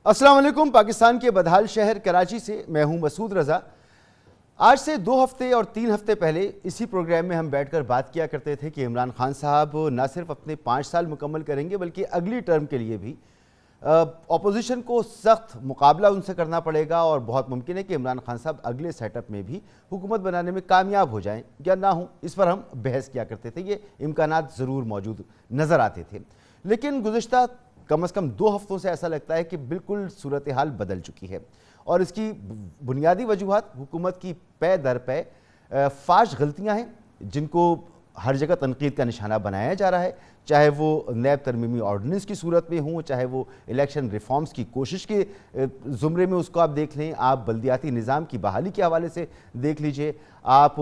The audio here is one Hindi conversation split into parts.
अस्सलाम वालेकुम। पाकिस्तान के बदहाल शहर कराची से मैं हूं मसूद रज़ा। आज से 2 हफ्ते और 3 हफ्ते पहले इसी प्रोग्राम में हम बैठकर बात किया करते थे कि इमरान खान साहब ना सिर्फ अपने 5 साल मुकम्मल करेंगे बल्कि अगली टर्म के लिए भी अपोजिशन को सख्त मुकाबला उनसे करना पड़ेगा और बहुत मुमकिन है कि इमरान खान साहब अगले सेटअप में भी हुकूमत बनाने में कामयाब हो जाएं या ना हो। इस पर हम बहस किया करते थे, ये इम्कानात ज़रूर मौजूद नज़र आते थे। लेकिन गुज़िश्ता कम से कम 2 हफ्तों से ऐसा लगता है कि बिल्कुल सूरत हाल बदल चुकी है और इसकी बुनियादी वजूहात हुकूमत की पे दर पे फाश गलतियाँ हैं जिनको हर जगह तनकीद का निशाना बनाया जा रहा है, चाहे वो नैब तरमीमी ऑर्डिनेंस की सूरत में हो, चाहे वो इलेक्शन रिफॉर्म्स की कोशिश के ज़ुमरे में उसको आप देख लें, आप बल्दियाती निज़ाम की बहाली के हवाले से देख लीजिए, आप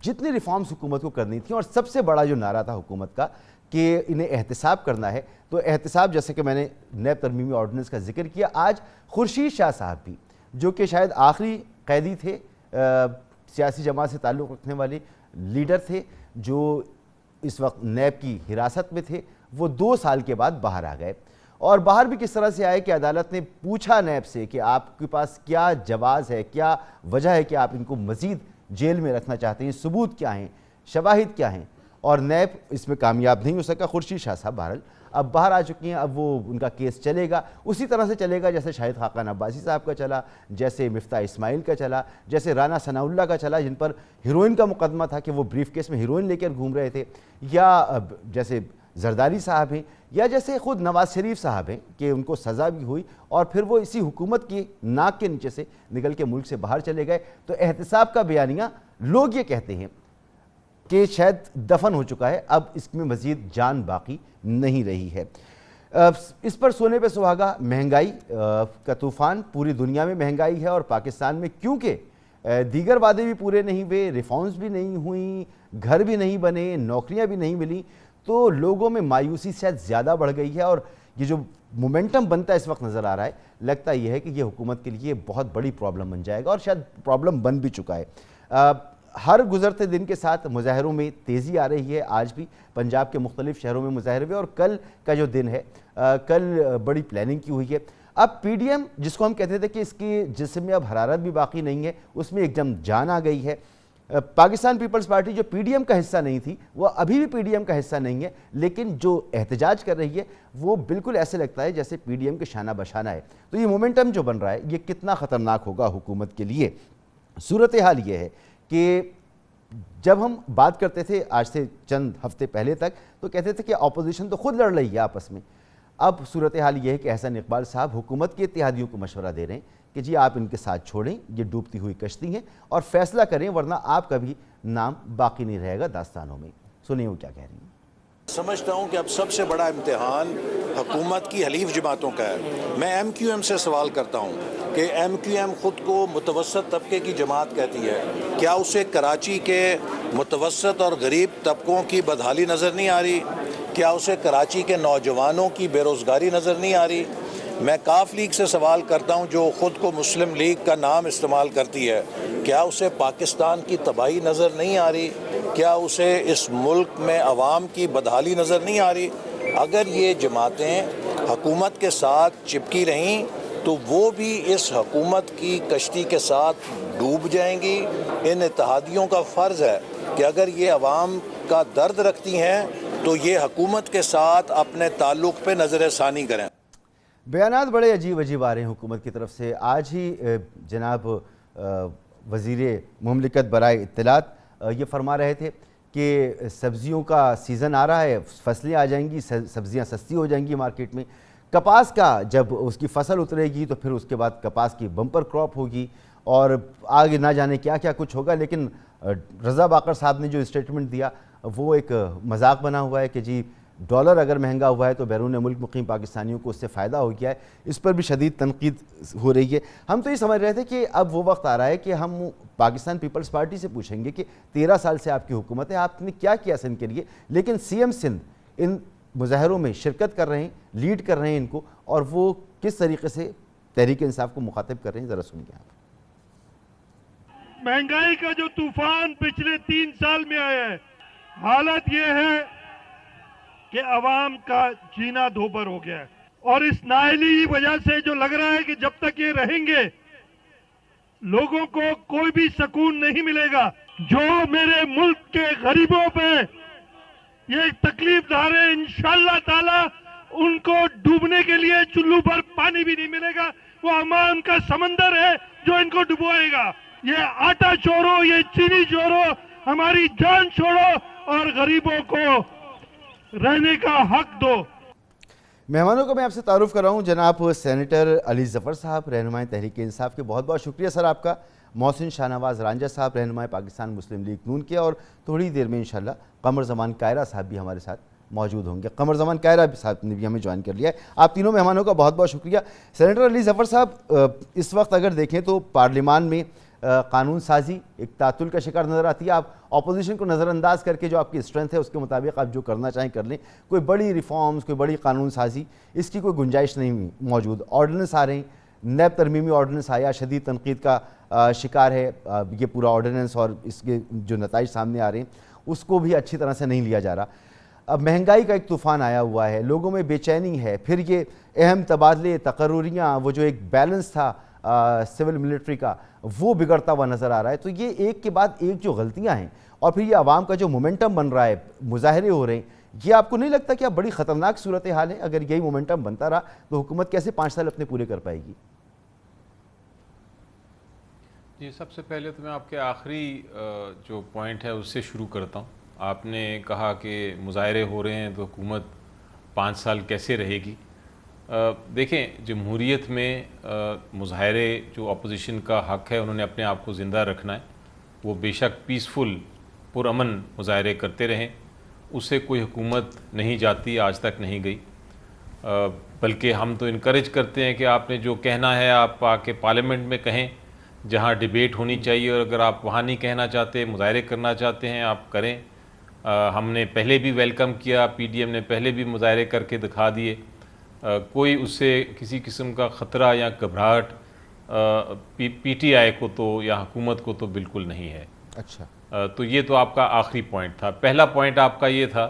जितनी रिफॉर्म्स हुकूमत को करनी थी। और सबसे बड़ा जो नारा था हुकूमत का कि इन्हें एहतसाब करना है, तो एहतसाब जैसे कि मैंने नैब तरमीमी ऑर्डिनेंस का जिक्र किया, आज खुर्शीद शाह साहब भी जो कि शायद आखिरी कैदी थे, सियासी जमात से ताल्लुक़ रखने वाले लीडर थे जो इस वक्त नैब की हिरासत में थे, वो 2 साल के बाद बाहर आ गए। और बाहर भी किस तरह से आए कि अदालत ने पूछा नैब से कि आपके पास क्या जवाज़ है, क्या वजह है कि आप इनको मज़ीद जेल में रखना चाहते हैं, सबूत क्या हैं, शवाहिद क्या हैं, और नैब इसमें कामयाब नहीं हो सका। खुर्शीद शाह साहब बहरहाल अब बाहर आ चुकी हैं, अब वो उनका केस चलेगा, उसी तरह से चलेगा जैसे शाहिद खाकान अब्बासी साहब का चला, जैसे मिफ्ता इस्माइल का चला, जैसे राना सनाउल्लाह का चला जिन पर हीरोइन का मुकदमा था कि वो ब्रीफ केस में हीरोइन लेकर घूम रहे थे, या जैसे जरदारी साहब हैं, या जैसे ख़ुद नवाज शरीफ साहब हैं कि उनको सज़ा भी हुई और फिर वो इसी हुकूमत की नाक के नीचे से निकल के मुल्क से बाहर चले गए। तो एहतसाब का बयानिया लोग ये कहते हैं कि शायद दफन हो चुका है, अब इसमें मज़ीद जान बाकी नहीं रही है। इस पर सोने पे सुहागा, महंगाई का तूफ़ान, पूरी दुनिया में महंगाई है और पाकिस्तान में क्योंकि दीगर वादे भी पूरे नहीं हुए, रिफॉर्म्स भी नहीं हुई, घर भी नहीं बने, नौकरियां भी नहीं मिली, तो लोगों में मायूसी शायद ज़्यादा बढ़ गई है। और ये जो मोमेंटम बनता है इस वक्त नज़र आ रहा है, लगता यह है कि ये हुकूमत के लिए बहुत बड़ी प्रॉब्लम बन जाएगा और शायद प्रॉब्लम बन भी चुका है। हर गुजरते दिन के साथ मुजाहरों में तेज़ी आ रही है। आज भी पंजाब के मुख्तलिफ शहरों में मुजाहरे हुए और कल का जो दिन है, कल बड़ी प्लानिंग की हुई है। अब PDM जिसको हम कहते थे कि इसकी जिस्म में अब हरारत भी बाकी नहीं है, उसमें एकदम जान आ गई है। पाकिस्तान पीपल्स पार्टी जो PDM का हिस्सा नहीं थी वो अभी भी PDM का हिस्सा नहीं है, लेकिन जो एहतजाज कर रही है वो बिल्कुल ऐसे लगता है जैसे PDM के शाना बशाना है। तो ये मोमेंटम जो बन रहा है ये कितना ख़तरनाक होगा हुकूमत के लिए। सूरत हाल ये है कि जब हम बात करते थे आज से चंद हफ्ते पहले तक, तो कहते थे कि अपोजिशन तो खुद लड़ रही है आपस में। अब सूरत हाल ये है कि एहसन इकबाल साहब हुकूमत के इत्तेहादियों को मशवरा दे रहे हैं कि जी आप इनके साथ छोड़ें, ये डूबती हुई कश्ती हैं, और फैसला करें वरना आपका भी नाम बाकी नहीं रहेगा दास्तानों में। सुनिए वो क्या कह रही हैं। समझता हूँ कि अब सबसे बड़ा इम्तिहान हुकूमत की हलीफ जमातों का है। मैं MQM से सवाल करता हूँ कि MQM ख़ुद को मुतवस्सत तबके की जमात कहती है, क्या उसे कराची के मुतवस्सत और गरीब तबकों की बदहाली नज़र नहीं आ रही? क्या उसे कराची के नौजवानों की बेरोज़गारी नज़र नहीं आ रही? मैं काफ लीग से सवाल करता हूँ जो ख़ुद को मुस्लिम लीग का नाम इस्तेमाल करती है, क्या उसे पाकिस्तान की तबाही नज़र नहीं आ रही? क्या उसे इस मुल्क में अवाम की बदहाली नज़र नहीं आ रही? अगर ये जमातें हुकूमत के साथ चिपकी रहीं तो वो भी इस हुकूमत की कश्ती के साथ डूब जाएंगी। इन इत्तेहादियों का फ़र्ज़ है कि अगर ये अवाम का दर्द रखती हैं तो ये हुकूमत के साथ अपने ताल्लुक़ पे नज़र सानी करें। बयानात बड़े अजीब अजीब आ रहे हैं हुकूमत की तरफ से। आज ही जनाब वज़ीर मुमलिकत बराए इत्तलात ये फरमा रहे थे कि सब्ज़ियों का सीज़न आ रहा है, फसलें आ जाएंगी, सब्ज़ियाँ सस्ती हो जाएंगी मार्केट में। कपास का जब उसकी फसल उतरेगी तो फिर उसके बाद कपास की बम्पर क्रॉप होगी और आगे ना जाने क्या क्या कुछ होगा। लेकिन रज़ा बाकर साहब ने जो स्टेटमेंट दिया वो एक मजाक बना हुआ है कि जी डॉलर अगर महंगा हुआ है तो बैरून मुल्क मुकीम पाकिस्तानियों को उससे फ़ायदा हो गया है। इस पर भी शदीद तनकीद हो रही है। हम तो ये समझ रहे थे कि अब वो वक्त आ रहा है कि हम पाकिस्तान पीपल्स पार्टी से पूछेंगे कि 13 साल से आपकी हुकूमत है, आपने क्या किया सिंध के लिए। लेकिन CM सिंध इन मुजाहरों में शिरकत कर रहे हैं, लीड कर रहे हैं इनको, और वो किस तरीके से तहरीक इंसाफ को मुखातिब कर रहे हैं, ज़रा सुनिए आप। महंगाई का जो तूफान पिछले 3 साल में आया है, हालत यह है कि अवाम का जीना धोबर हो गया है। और इस नाअहली वजह से जो लग रहा है कि जब तक ये रहेंगे लोगों को कोई भी सुकून नहीं मिलेगा। जो मेरे मुल्क के गरीबों पे ये तकलीफ धारे, इंशाअल्लाह ताला उनको डूबने के लिए चुल्लू पर पानी भी नहीं मिलेगा। वो अमान का समंदर है जो इनको डुबोएगा। ये आटा छोड़ो, ये चीनी छोड़ो, हमारी जान छोड़ो और गरीबों को रहने का हक दो। मेहमानों को मैं आपसे तारुफ कर रहा हूँ, जनाब सेनेटर अली ज़फ़र साहब, रहनुमाई तहरीक इंसाफ के, बहुत बहुत शुक्रिया सर आपका। मोहसिन शाहनवाज रांझा साहब, रहनुमाई पाकिस्तान मुस्लिम लीग नून के, और थोड़ी देर में इंशाल्लाह कमर ज़मान कायरा साहब भी हमारे साथ मौजूद होंगे। कमर ज़मान कायरा साहब ने भी हमें ज्वाइन कर लिया है। आप तीनों मेहमानों का बहुत बहुत शुक्रिया। सेनेटर अली ज़फ़र साहब, इस वक्त अगर देखें तो पार्लियामान में कानून साजी एक तातुल का शिकार नज़र आती है। आप अपोजिशन को नज़रअंदाज करके जो आपकी स्ट्रेंथ है उसके मुताबिक आप जो करना चाहें कर लें। कोई बड़ी रिफॉर्म्स, कोई बड़ी कानून साजी, इसकी कोई गुंजाइश नहीं मौजूद। ऑर्डिनेंस आ रहे हैं, नैब तरमीमी ऑर्डिनेंस आया, शदीद तनकीद का शिकार है ये पूरा ऑर्डिनेंस, और इसके जो नताइज सामने आ रहे हैं उसको भी अच्छी तरह से नहीं लिया जा रहा। अब महंगाई का एक तूफ़ान आया हुआ है, लोगों में बेचैनी है, फिर ये अहम तबादले, तकर्रुरियाँ, वो जो एक बैलेंस था सिविल मिलिट्री का, वो बिगड़ता हुआ नज़र आ रहा है। तो ये एक के बाद एक जो गलतियां हैं, और फिर ये आवाम का जो मोमेंटम बन रहा है, मुजाहरे हो रहे हैं, ये आपको नहीं लगता कि अब बड़ी ख़तरनाक सूरत हाल है? अगर यही मोमेंटम बनता रहा तो हुकूमत कैसे 5 साल अपने पूरे कर पाएगी? जी, सबसे पहले तो मैं आपके आखिरी जो पॉइंट है उससे शुरू करता हूँ। आपने कहा कि मुजाहरे हो रहे हैं तो हुकूमत 5 साल कैसे रहेगी। देखें, जमहूरियत में मुजाहरे जो अपोजिशन का हक़ है, उन्होंने अपने आप को ज़िंदा रखना है। वो बेशक पीसफुल, पुरअमन मुजाहरे करते रहें, उससे कोई हुकूमत नहीं जाती, आज तक नहीं गई। बल्कि हम तो इनकरेज करते हैं कि आपने जो कहना है आप आके पार्लियामेंट में कहें, जहाँ डिबेट होनी चाहिए, और अगर आप वहाँ नहीं कहना चाहते, मुजाहरे करना चाहते हैं, आप करें। हमने पहले भी वेलकम किया, PDM ने पहले भी मुजाहरे करके दिखा दिए। कोई उससे किसी किस्म का ख़तरा या घबराहट PTI को तो या हुकूमत को तो बिल्कुल नहीं है। अच्छा, तो ये तो आपका आखिरी पॉइंट था। पहला पॉइंट आपका ये था,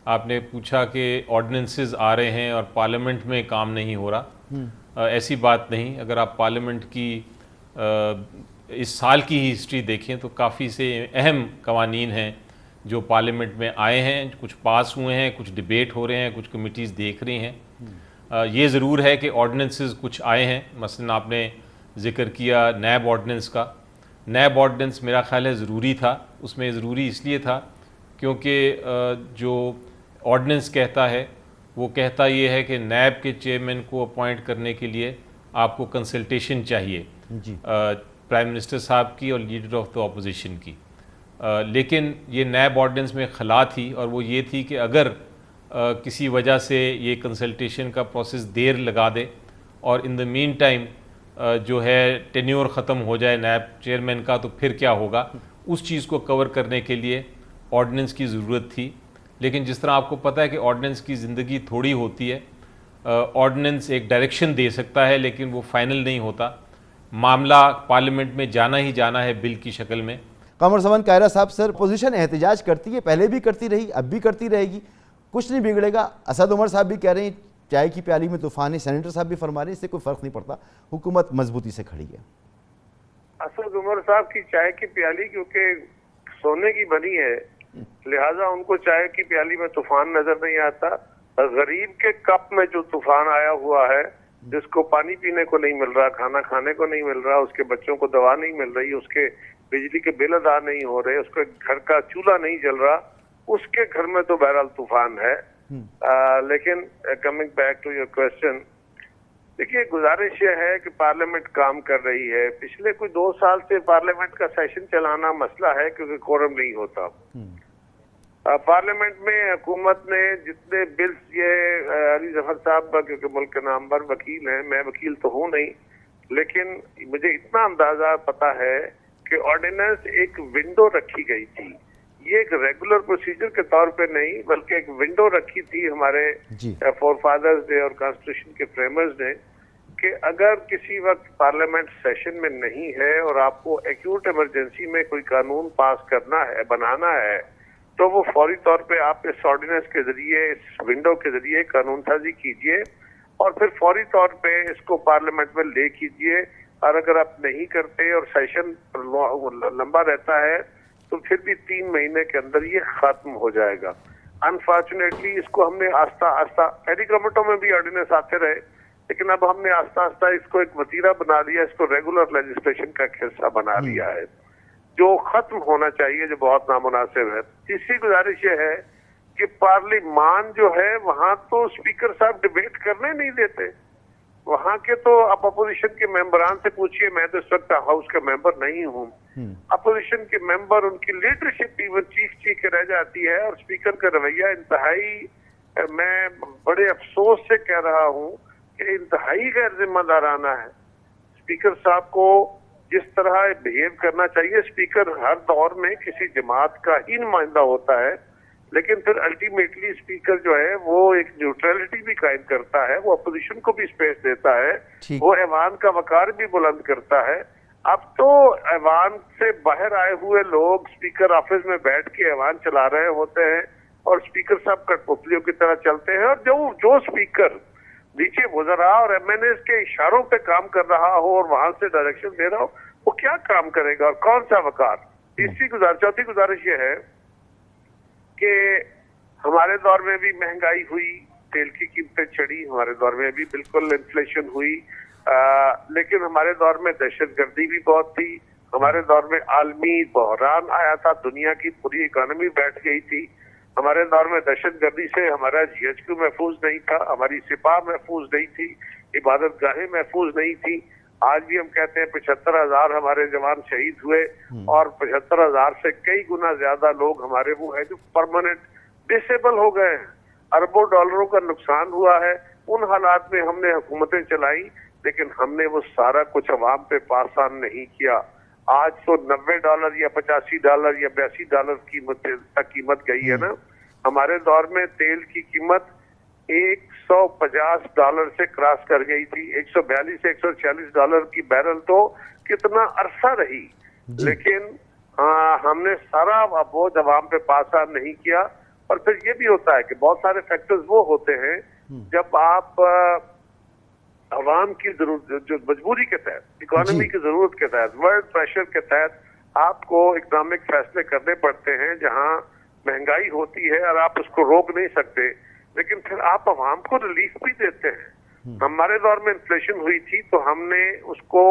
आपने पूछा कि ऑर्डिनेंसेस आ रहे हैं और पार्लियामेंट में काम नहीं हो रहा। ऐसी बात नहीं। अगर आप पार्लियामेंट की इस साल की ही हिस्ट्री देखें तो काफ़ी से अहम कवानीन हैं जो पार्लियामेंट में आए हैं, कुछ पास हुए हैं, कुछ डिबेट हो रहे हैं, कुछ कमिटीज़ देख रही हैं। ये ज़रूर है कि ऑर्डिनेंसेस कुछ आए हैं। मसलन आपने ज़िक्र किया नैब ऑर्डिनेंस का। नैब ऑर्डिनेंस मेरा ख्याल है ज़रूरी था। उसमें ज़रूरी इसलिए था क्योंकि जो ऑर्डिनेंस कहता है वो कहता ये है कि नैब के चेयरमैन को अपॉइंट करने के लिए आपको कंसल्टेशन चाहिए जी, प्राइम मिनिस्टर साहब की और लीडर ऑफ द अपोजिशन की। लेकिन ये नैब ऑर्डिनेंस में खला थी, और वो ये थी कि अगर किसी वजह से ये कंसल्टेशन का प्रोसेस देर लगा दे और इन द मीन टाइम जो है टेन्योर ख़त्म हो जाए नैब चेयरमैन का, तो फिर क्या होगा, उस चीज़ को कवर करने के लिए ऑर्डिनेंस की ज़रूरत थी। लेकिन जिस तरह आपको पता है कि ऑर्डिनेंस की ज़िंदगी थोड़ी होती है। ऑर्डिनेंस एक डायरेक्शन दे सकता है लेकिन वो फाइनल नहीं होता। मामला पार्लियामेंट में जाना ही जाना है बिल की शक्ल में। कमर ज़मान कायरा साहब, सर पोजीशन एहतजाज करती है, पहले भी करती रही, अब भी करती रहेगी, कुछ नहीं बिगड़ेगा। असद उमर साहब भी कह रहे हैं चाय की प्याली में तूफान है, सेनेटर साहब भी फरमा रहे हैं इससे कोई फ़र्क नहीं पड़ता, हुकूमत मजबूती से खड़ी है। असद उमर साहब की चाय की प्याली क्योंकि सोने की बनी है, लिहाजा उनको चाय की प्याली में तूफान नजर नहीं आता। गरीब के कप में जो तूफान आया हुआ है, जिसको पानी पीने को नहीं मिल रहा, खाना खाने को नहीं मिल रहा, उसके बच्चों को दवा नहीं मिल रही, उसके बिजली के बिल अदा नहीं हो रहे, उसके घर का चूल्हा नहीं जल रहा, उसके घर में तो बहरहाल तूफान है। लेकिन coming back to your question, देखिए गुजारिश ये है कि पार्लियामेंट काम कर रही है। पिछले कोई 2 साल से पार्लियामेंट का सेशन चलाना मसला है क्योंकि कोरम नहीं होता। पार्लियामेंट में हुकूमत ने जितने बिल्स, ये अली ज़फ़र साहब क्योंकि मुल्क के नामवर वकील हैं, मैं वकील तो हूँ नहीं, लेकिन मुझे इतना अंदाजा पता है कि ऑर्डिनेंस एक विंडो रखी गई थी। ये एक रेगुलर प्रोसीजर के तौर पे नहीं बल्कि एक विंडो रखी थी हमारे फोर फादर्स ने और कॉन्स्टिट्यूशन के फ्रेमर्स ने, कि अगर किसी वक्त पार्लियामेंट सेशन में नहीं है और आपको एक्यूट इमरजेंसी में कोई कानून पास करना है, बनाना है, तो वो फौरी तौर पे आप इस ऑर्डिनेंस के जरिए, इस विंडो के जरिए कानून साजी कीजिए। और फिर फौरी तौर पे इसको पार्लियामेंट में ले कीजिए। और अगर आप नहीं करते और सेशन लंबा रहता है तो फिर भी 3 महीने के अंदर ये खत्म हो जाएगा। अनफॉर्चुनेटली इसको हमने आस्ता आस्ता, पहली गवर्नमेंटों में भी ऑर्डिनेंस आते रहे, लेकिन अब हमने आस्ता आस्ता इसको एक वतीरा बना लिया, इसको रेगुलर लेजिस्लेशन का हिस्सा बना लिया है, जो खत्म होना चाहिए, जो बहुत नामुनासिब है। तीसरी गुजारिश ये है कि पार्लियामान जो है वहां तो स्पीकर साहब डिबेट करने नहीं देते। वहां के तो आप अपोजिशन के मेंबरान से पूछिए, मैं तो इस वक्त हाउस का मेंबर नहीं हूँ, अपोजिशन के मेंबर, उनकी लीडरशिप इवन चीख के रह जाती है। और स्पीकर का रवैया इंतहाई, मैं बड़े अफसोस से कह रहा हूँ कि इंतहाई गैर जिम्मेदाराना है। स्पीकर साहब को जिस तरह बिहेव करना चाहिए, स्पीकर हर दौर में किसी जमात का ही नुमाइंदा होता है, लेकिन फिर अल्टीमेटली स्पीकर जो है वो एक न्यूट्रलिटी भी कायम करता है, वो अपोजिशन को भी स्पेस देता है, वो ऐवान का वकार भी बुलंद करता है। अब तो ऐवान से बाहर आए हुए लोग स्पीकर ऑफिस में बैठ के ऐवान चला रहे होते हैं और स्पीकर साहब कठपुतलियों की तरह चलते हैं। और जो स्पीकर नीचे वज़रा और एमएनएस के इशारों पे काम कर रहा हो और वहां से डायरेक्शन दे रहा हो, वो क्या काम करेगा और कौन सा वकार। चौथी गुजारिश ये है कि हमारे दौर में भी महंगाई हुई, तेल की कीमतें चढ़ी, हमारे दौर में भी बिल्कुल इन्फ्लेशन हुई, लेकिन हमारे दौर में दहशतगर्दी भी बहुत थी, हमारे दौर में आलमी बहरान आया था, दुनिया की पूरी इकोनॉमी बैठ गई थी, हमारे दौर में दहशतगर्दी से हमारा जीएचक्यू महफूज नहीं था, हमारी सिपाह महफूज नहीं थी, इबादत गाहें महफूज नहीं थी। आज भी हम कहते हैं 75,000 हमारे जवान शहीद हुए और 75,000 से कई गुना ज्यादा लोग हमारे वो है जो परमानेंट डिसेबल हो गए हैं। अरबों डॉलरों का नुकसान हुआ है। उन हालात में हमने हुकूमतें चलाई, लेकिन हमने वो सारा कुछ अवाम पे पास ऑन नहीं किया। आज तो $90 या $85 या $82 तक कीमत गई है ना। हमारे दौर में तेल की कीमत $150 से क्रॉस कर गई थी, $142 से $146 की बैरल तो कितना अरसा रही, लेकिन हमने सारा बोझ अवाम पे पास ऑन नहीं किया। और फिर ये भी होता है कि बहुत सारे फैक्टर्स वो होते हैं जब आप अवाम की जरूरत, जो मजबूरी के तहत, इकोनॉमी की जरूरत के तहत, वर्ल्ड प्रेशर के तहत आपको इकोनॉमिक फैसले करने पड़ते हैं, जहां महंगाई होती है और आप उसको रोक नहीं सकते, लेकिन फिर आप अवाम को रिलीफ भी देते हैं। हमारे दौर में इन्फ्लेशन हुई थी तो हमने उसको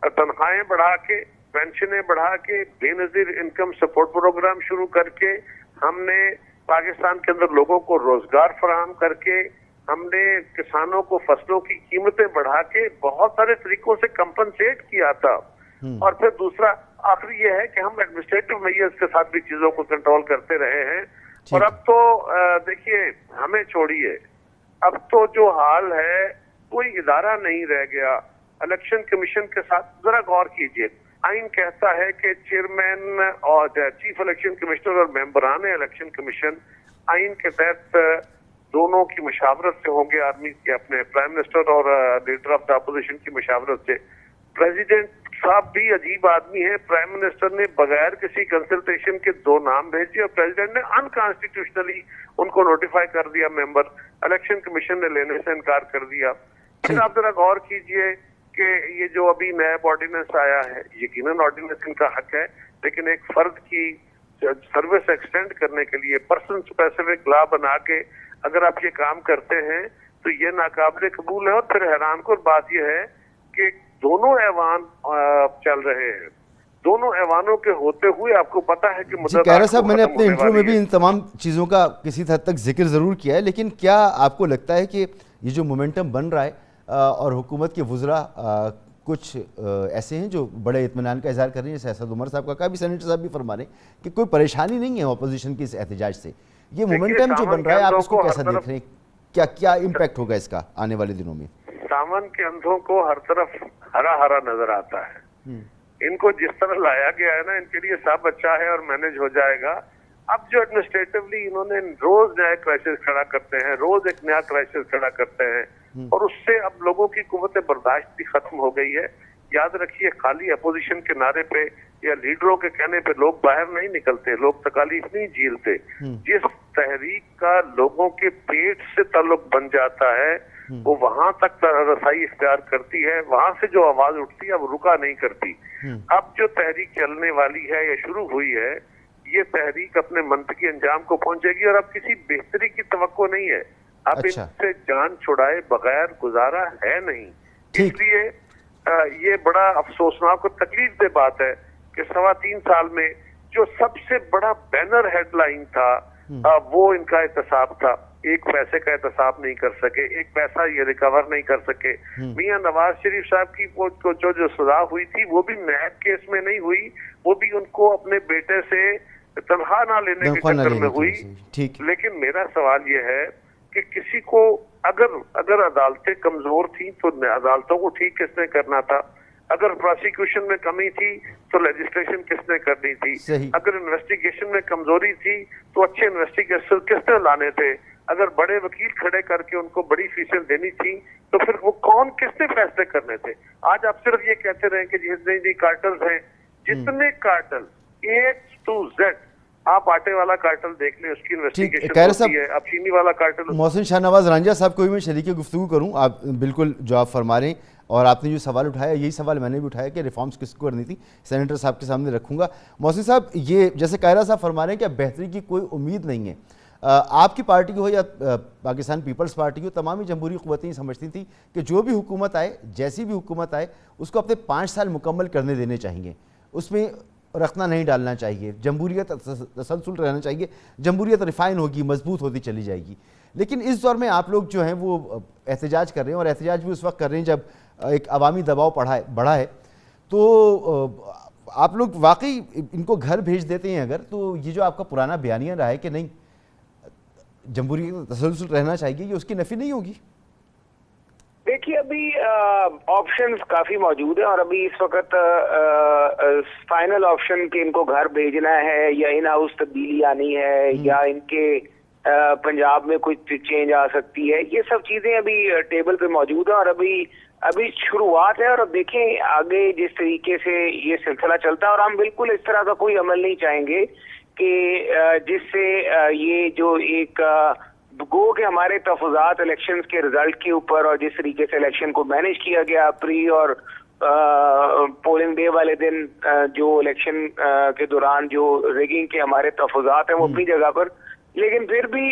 तनख्वाहें बढ़ा के, पेंशनें बढ़ा के, बेनजीर इनकम सपोर्ट प्रोग्राम शुरू करके, हमने पाकिस्तान के अंदर लोगों को रोजगार फराहम करके, हमने किसानों को फसलों की कीमतें बढ़ा के बहुत सारे तरीकों से कंपनसेट किया था। और फिर दूसरा आखिरी ये है कि हम एडमिनिस्ट्रेटिव मेजर्स के साथ भी चीजों को कंट्रोल करते रहे हैं। और अब तो देखिए, हमें छोड़िए, अब तो जो हाल है कोई इदारा नहीं रह गया। इलेक्शन कमीशन के साथ जरा गौर कीजिए, आइन कहता है कि चेयरमैन और चीफ इलेक्शन कमिश्नर और मेंबरान इलेक्शन कमीशन आइन के तहत दोनों की मशावरत से होंगे, आर्मी के अपने प्राइम मिनिस्टर और लीडर ऑफ द अपोजिशन की मशावरत से। प्रेसिडेंट साहब भी अजीब आदमी है, प्राइम मिनिस्टर ने बगैर किसी कंसल्टेशन के 2 नाम भेजे और प्रेसिडेंट ने अनकॉन्स्टिट्यूशनली उनको नोटिफाई कर दिया मेंबर, इलेक्शन कमीशन ने लेने से इनकार कर दिया। फिर आप जरा गौर कीजिए कि ये जो अभी नया ऑर्डिनेंस आया है, यकीनन ऑर्डिनेंस इनका हक है, लेकिन एक फर्द की सर्विस एक्सटेंड करने के लिए पर्सन स्पेसिफिक लॉ बना के अगर आप ये काम करते हैं तो ये नाकाबिले कबूल है। और फिर हैरानकुन बात यह है कि दोनों ऐवान चल रहे हैं, दोनों ऐवानों के होते हुए आपको पता है कि खैरा साहब, मैंने अपने इंट्रो में भी इन तमाम चीज़ों का किसी हद तक जिक्र ज़रूर किया है, लेकिन क्या आपको लगता है कि ये जो मोमेंटम बन रहा है और हुकूमत के वुज़रा कुछ ऐसे हैं जो बड़े इत्मीनान का इजहार कर रहे हैं, जैसे असद उमर साहब का कहा भी, सेनेटर साहब भी फरमा रहे हैं कि कोई परेशानी नहीं है अपोजिशन की इस एहतजाज से। ये मोमेंटम जो बन रहा है, आप इसको कैसा देख रहे हैं? क्या क्या इम्पैक्ट होगा इसका आने वाले दिनों में? सावन के अंधों को हर तरफ हरा हरा नजर आता है। इनको जिस तरह लाया गया है ना, इनके लिए सब अच्छा है और मैनेज हो जाएगा। अब जो एडमिनिस्ट्रेटिवली इन्होंने रोज नया क्राइसिस खड़ा करते हैं, रोज एक नया क्राइसिस खड़ा करते हैं, और उससे अब लोगों की कुव्वत बर्दाश्त भी खत्म हो गई है। याद रखिए, खाली अपोजिशन के नारे पे या लीडरों के कहने पे लोग बाहर नहीं निकलते, लोग तकालीफ नहीं झेलते। जिस तहरीक का लोगों के पेट से ताल्लुक बन जाता है, वो वहां तक रसाई इख्तियार करती है, वहां से जो आवाज उठती है वो रुका नहीं करती। अब जो तहरीक चलने वाली है या शुरू हुई है, ये तहरीक अपने मंतकी अंजाम को पहुंचेगी और अब किसी बेहतरी की तवक्को नहीं है। अब अच्छा। इससे जान छुड़ाए बगैर गुजारा है नहीं। ठीक। इसलिए ये बड़ा अफसोसनाक और तकलीफ दे बात है कि 3.25 साल में जो सबसे बड़ा बैनर हेडलाइन था वो इनका एहतसाब था। एक पैसे का एहतसाब नहीं कर सके, एक पैसा ये रिकवर नहीं कर सके। मियां नवाज शरीफ साहब की वो जो सजा हुई थी वो भी नैब केस में नहीं हुई, वो भी उनको अपने बेटे से तनख्वाह ना लेने के चक्कर में हुई। ठीक। लेकिन मेरा सवाल ये है कि किसी को अगर अदालतें कमजोर थी तो अदालतों को ठीक किसने करना था? अगर प्रोसिक्यूशन में कमी थी तो लेजिस्लेशन किसने करनी थी? सही। अगर इन्वेस्टिगेशन में कमजोरी थी तो अच्छे इन्वेस्टिगेटर किसने लाने थे? अगर बड़े वकील खड़े करके उनको बड़ी फीसें देनी थी तो फिर वो किसने फैसले करने थे? आज आप सिर्फ ये कहते रहे कि जितने कार्टल्स हैं, जितने कार्टल A to Z, आप आटे वाला कार्टल देख लें, उसकी इन्वेस्टिगेशन होती है। अब चीनी वाला कार्टल। मोहसिन शाहनवाज रांझा साहब को भी मैं शरीक गुफ्तगू करूं, आप बिल्कुल जवाब फरमा रहे हैं। और आपने जो सवाल उठाया, यही सवाल मैंने भी उठाया कि रिफॉर्म्स किसको करनी थी, सेनेटर साहब के सामने रखूंगा। मोहसिन साहब, ये जैसे कायरा साहब फरमा रहे हैं कि बेहतरी की कोई उम्मीद नहीं है। आपकी पार्टी हो या पाकिस्तान पीपल्स पार्टी हो, तमाम ही जमहूरी क़ुव्वतें समझती थी कि जो भी हुकूमत आए, जैसी भी हुकूमत आए, उसको अपने 5 साल मुकम्मल करने देने चाहिए, उसमें रखना नहीं डालना चाहिए, जमहूरियत तसलसल रहना चाहिए, जमहूरियत रिफाइन होगी, मजबूत होती चली जाएगी। लेकिन इस दौर में आप लोग जो हैं वो एहतजाज कर रहे हैं, और एहतजाज भी उस वक्त कर रहे हैं जब एक अवामी दबाव बढ़ा है। तो आप लोग वाकई इनको घर भेज देते हैं अगर, तो ये जो आपका पुराना बयानिया रहा है कि नहीं जमहूरियत तसलसल रहना चाहिए, ये उसकी नफी नहीं होगी? देखिए, अभी ऑप्शंस काफी मौजूद हैं और अभी इस वक्त फाइनल ऑप्शन कि इनको घर भेजना है या इन हाउस तब्दीली आनी है या इनके पंजाब में कुछ चेंज आ सकती है, ये सब चीजें अभी टेबल पे मौजूद है और अभी शुरुआत है। और अब देखें आगे जिस तरीके से ये सिलसिला चलता है, और हम बिल्कुल इस तरह का कोई अमल नहीं चाहेंगे कि जिससे ये जो एक गो के हमारे तहफ़्फ़ुज़ात इलेक्शंस के रिजल्ट के ऊपर और जिस तरीके से इलेक्शन को मैनेज किया गया प्री और पोलिंग डे वाले दिन, जो इलेक्शन के दौरान जो रिगिंग के हमारे तहफ़्फ़ुज़ात हैं वो अपनी जगह पर, लेकिन फिर भी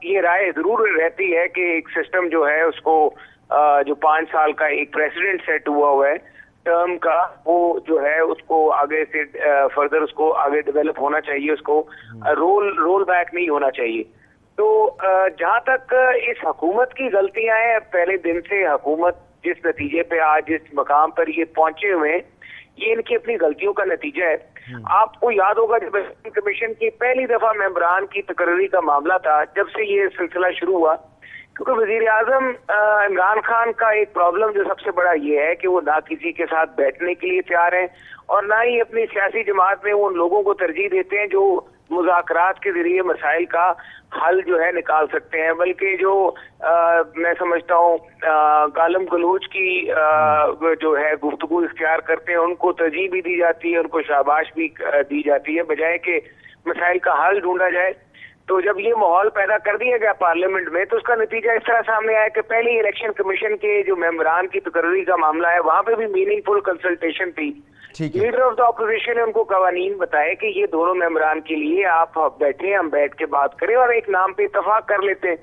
ये राय जरूर रहती है कि एक सिस्टम जो है उसको जो 5 साल का एक प्रेसिडेंट सेट हुआ है टर्म का, वो जो है उसको आगे से फर्दर उसको आगे डेवलप होना चाहिए, उसको रोल बैक नहीं होना चाहिए। तो जहां तक इस हुकूमत की गलतियां हैं, पहले दिन से हुकूमत जिस नतीजे पे आज जिस मकाम पर ये पहुंचे हुए हैं, ये इनकी अपनी गलतियों का नतीजा है। आपको याद होगा जब इलेक्शन कमीशन की पहली दफा मेंबरान की तकर्री का मामला था, जब से ये सिलसिला शुरू हुआ, क्योंकि वजीर आजम इमरान खान का एक प्रॉब्लम जो सबसे बड़ा ये है कि वो ना किसी के साथ बैठने के लिए तैयार हैं और ना ही अपनी सियासी जमात में वो उन लोगों को तरजीह देते हैं जो मुज़ाकरात के जरिए मसाइल का हल जो है निकाल सकते हैं, बल्कि जो मैं समझता हूँ गालम गलूच की जो है गुफ्तगू इख्तियार करते हैं, उनको तरजीह भी दी जाती है, उनको शाबाश भी दी जाती है, बजाय कि मसाइल का हल ढूंढा जाए। तो जब ये माहौल पैदा कर दिया गया पार्लियामेंट में, तो उसका नतीजा इस तरह सामने आया कि पहले इलेक्शन कमीशन के जो मेंबरान की तकर्री का मामला है, वहां पे भी मीनिंगफुल कंसल्टेशन थी। लीडर ऑफ द ऑपोजिशन ने उनको कवानीन बताए कि ये दोनों मेंबरान के लिए आप बैठे, हम बैठ के बात करें और एक नाम पे इत्तफाक कर लेते हैं।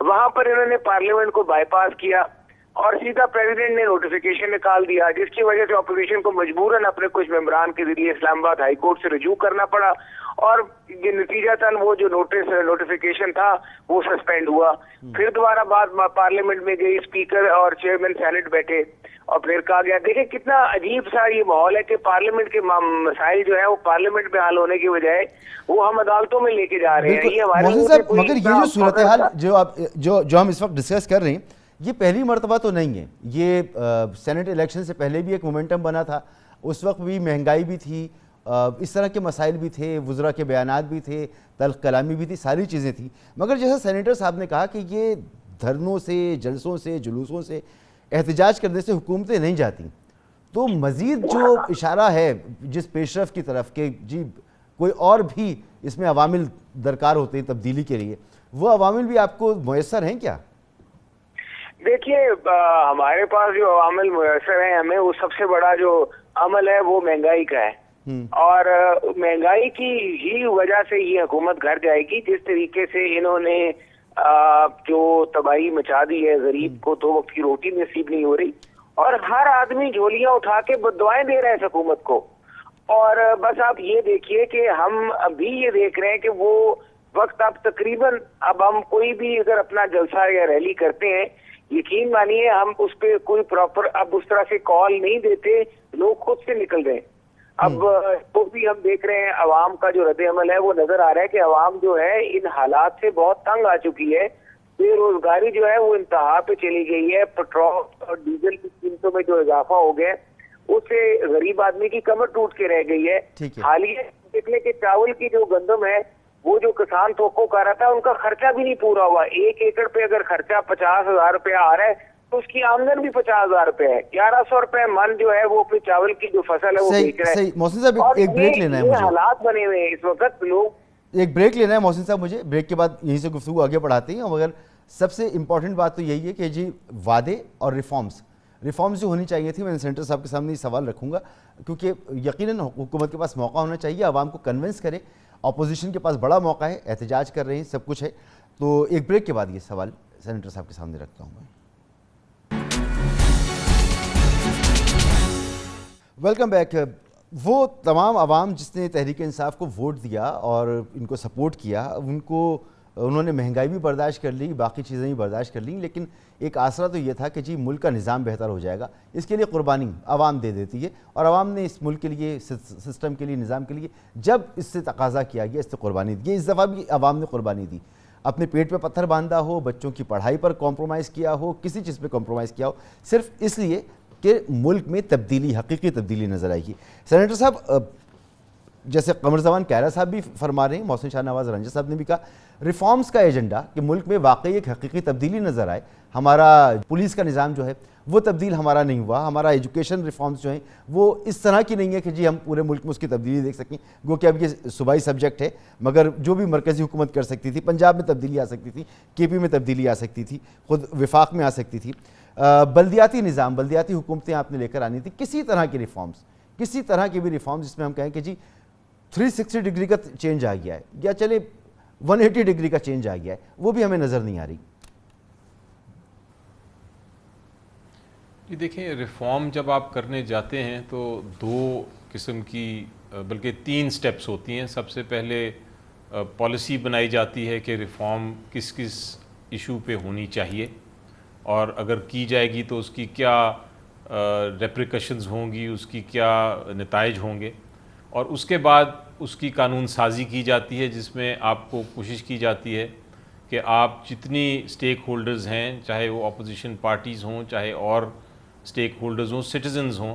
वहां पर इन्होंने पार्लियामेंट को बाईपास किया और सीधा प्रेसिडेंट ने नोटिफिकेशन निकाल दिया, जिसकी वजह से ऑपोजिशन को मजबूरन अपने कुछ मेंबरान के जरिए इस्लामाबाद हाई कोर्ट से रजू करना पड़ा और ये नतीजा था वो जो नोटिफिकेशन था वो सस्पेंड हुआ। फिर दोबारा बात पार्लियामेंट में गई, स्पीकर और चेयरमैन सेनेट बैठे और फिर कहा गया। देखिए कितना अजीब सा ये माहौल है कि पार्लियामेंट के मसाइल जो है वो पार्लियामेंट में हल होने की बजाय वो हम अदालतों में लेके जा रहे हैं। ये हमारे मगर ये जो सूरत हाल जो हम इस वक्त डिस्कस कर रहे हैं, ये पहली मरतबा तो नहीं है। ये सेनेट इलेक्शन से पहले भी एक मोमेंटम बना था, उस वक्त भी महंगाई भी थी, इस तरह के मसाइल भी थे, वज़रा के बयानात भी थे, तल्ख कलामी भी थी, सारी चीज़ें थी। मगर जैसा सेनेटर साहब ने कहा कि ये धरनों से, जलसों से, जुलूसों से, एहतजाज करने से हुकूमतें नहीं जाती, तो मज़ीद जो इशारा है जिस पेशरफ की तरफ के जी कोई और भी इसमें अवामिल दरकार होते हैं तब्दीली के लिए, वो अवामिल भी आपको मुयस्सर हैं क्या? देखिए, हमारे पास जो अवामिल मुयस्सर हैं हमें, वो सबसे बड़ा जो अमल है वो महंगाई का है। और महंगाई की ही वजह से ये हुकूमत घर जाएगी। जिस तरीके से इन्होंने जो तबाही मचा दी है, गरीब को 2 वक्त की रोटी नसीब नहीं हो रही और हर आदमी झोलियां उठा के बददुआएं दे रहा है इस हुकूमत को। और बस आप ये देखिए कि हम अभी ये देख रहे हैं कि वो वक्त अब तकरीबन, अब हम कोई भी अगर अपना जलसा या रैली करते हैं, यकीन मानिए हम उस पर कोई प्रॉपर अब उस तरह से कॉल नहीं देते, लोग खुद से निकल रहे हैं। अब तो भी हम देख रहे हैं अवाम का जो रद्द अमल है वो नजर आ रहा है कि अवाम जो है इन हालात से बहुत तंग आ चुकी है। बेरोजगारी जो है वो इंतहा पे चली गई है। पेट्रोल और डीजल की कीमतों में जो इजाफा हो गया उससे गरीब आदमी की कमर टूट के रह गई है। हालिया देखने के चावल की जो गंदम है वो जो किसान तोको कर रहा था उनका खर्चा भी नहीं पूरा हुआ। 1 एकड़ पे अगर खर्चा 50,000 रुपया आ रहा है तो उसकी आमदन भी 50,000 रुपए है। 1100 रुपए मन जो है वो अपनी चावल की जो फसल है वो बेच रहा है। सही मोहसिन साहब, एक ब्रेक लेना है मुझे। हालात बने हुए हैं इस वक्त, लोग एक ब्रेक लेना है मोहसिन साहब मुझे। ब्रेक के बाद यहीं से गुफ्तगू आगे बढ़ाते हैं। मगर सबसे इंपॉर्टेंट बात तो यही है कि जी वादे और रिफॉर्म्स जो होनी चाहिए थी, मैं सेंटर साहब के सामने ये सवाल रखूंगा क्योंकि यकीनन हुकूमत के पास मौका होना चाहिए, आवाम को कन्विंस करे। अपोजिशन के पास बड़ा मौका है, एहतजाज कर रहे हैं, सब कुछ है। तो एक ब्रेक के बाद ये सवाल सेनेटर साहब के सामने रखता हूँ मैं। Welcome back. वो तमाम आवाम जिसने तहरीक इंसाफ को वोट दिया और इनको सपोर्ट किया, उन्होंने महंगाई भी बर्दाश्त कर ली, बाकी चीज़ें भी बर्दाश्त कर ली, लेकिन एक आसरा तो ये था कि जी मुल्क का निज़ाम बेहतर हो जाएगा। इसके लिए कुर्बानी आवाम दे देती है और आवाम ने इस मुल्क के लिए, सिस्टम के लिए, निज़ाम के लिए जब इससे तकाजा किया गया, इससे कुर्बानी दी। इस दफ़ा भी आवाम ने कुर्बानी दी, अपने पेट पे पत्थर बांधा हो, बच्चों की पढ़ाई पर कॉम्प्रोमाइज़ किया हो, किसी चीज़ पे कॉम्प्रोमाइज़ किया हो, सिर्फ इसलिए कि मुल्क में तब्दीली, हकीकी तब्दीली नज़र आएगी। सेनेटर साहब, जैसे कमर जमान कैरा साहब भी फरमा रहे हैं, मोहसिन शाह नवाज रंजन साहब ने भी कहा, रिफॉर्म्स का एजेंडा कि मुल्क में वाकई एक हकीकी तब्दीली नज़र आए। हमारा पुलिस का निज़ाम जो है वो तब्दील हमारा नहीं हुआ, हमारा एजुकेशन रिफॉर्म्स जो हैं वो इस तरह की नहीं है कि जी हम पूरे मुल्क में उसकी तब्दीली देख सकें। गो कि अब ये सूबाई सब्जेक्ट है, मगर जो भी मरकज़ी हुकूमत कर सकती थी, पंजाब में तब्दीली आ सकती थी, KP में तब्दीली आ सकती थी, खुद विफाक में आ सकती थी। बल्दियाती निज़ाम, बल्दियाती हुकूमतें आपने लेकर आनी थी, किसी तरह की रिफॉर्म्स, किसी तरह की भी रिफॉर्म्स जिसमें हम कहें कि जी 360 डिग्री का चेंज आ गया है या चले 180 डिग्री का चेंज आ गया है, वो भी हमें नज़र नहीं आ रही। ये देखिए, रिफॉर्म जब आप करने जाते हैं तो 2 किस्म की, बल्कि 3 स्टेप्स होती हैं। सबसे पहले पॉलिसी बनाई जाती है कि रिफॉर्म किस किस इशू पे होनी चाहिए और अगर की जाएगी तो उसकी क्या रेप्रिकशंस होंगी, उसकी क्या नताइज होंगे। और उसके बाद उसकी कानून साजी की जाती है जिसमें आपको कोशिश की जाती है कि आप जितनी स्टेक होल्डर्स हैं, चाहे वो अपोजिशन पार्टीज़ हों, चाहे और स्टेक होल्डर्स हों, सिटीजन्स हों,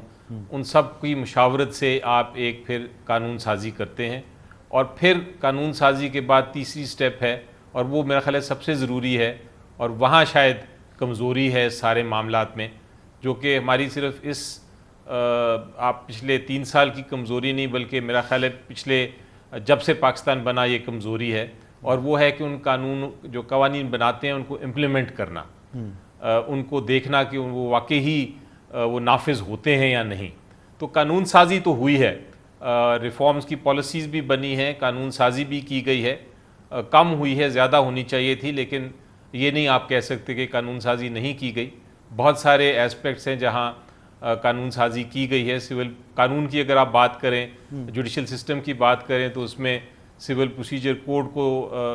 उन सब की मुशावरत से आप एक फिर कानून साजी करते हैं। और फिर कानून साजी के बाद तीसरी स्टेप है, और वो मेरा ख्याल है सबसे ज़रूरी है, और वहाँ शायद कमज़ोरी है सारे मामलात में, जो कि हमारी सिर्फ इस आप पिछले 3 साल की कमज़ोरी नहीं, बल्कि मेरा ख्याल है पिछले जब से पाकिस्तान बना ये कमज़ोरी है। और वो है कि उन कानून जो कवानीन बनाते हैं उनको इम्प्लीमेंट करना, उनको देखना कि वो वाकई ही वो नाफिज होते हैं या नहीं। तो कानून साजी तो हुई है, रिफॉर्म्स की पॉलिसीज़ भी बनी हैं, कानून साजी भी की गई है, कम हुई है, ज़्यादा होनी चाहिए थी, लेकिन ये नहीं आप कह सकते कि कानून साजी नहीं की गई। बहुत सारे एस्पेक्ट्स हैं जहाँ कानून साजी की गई है। सिविल कानून की अगर आप बात करें, जुडिशल सिस्टम की बात करें, तो उसमें सिविल प्रोसीजर कोड को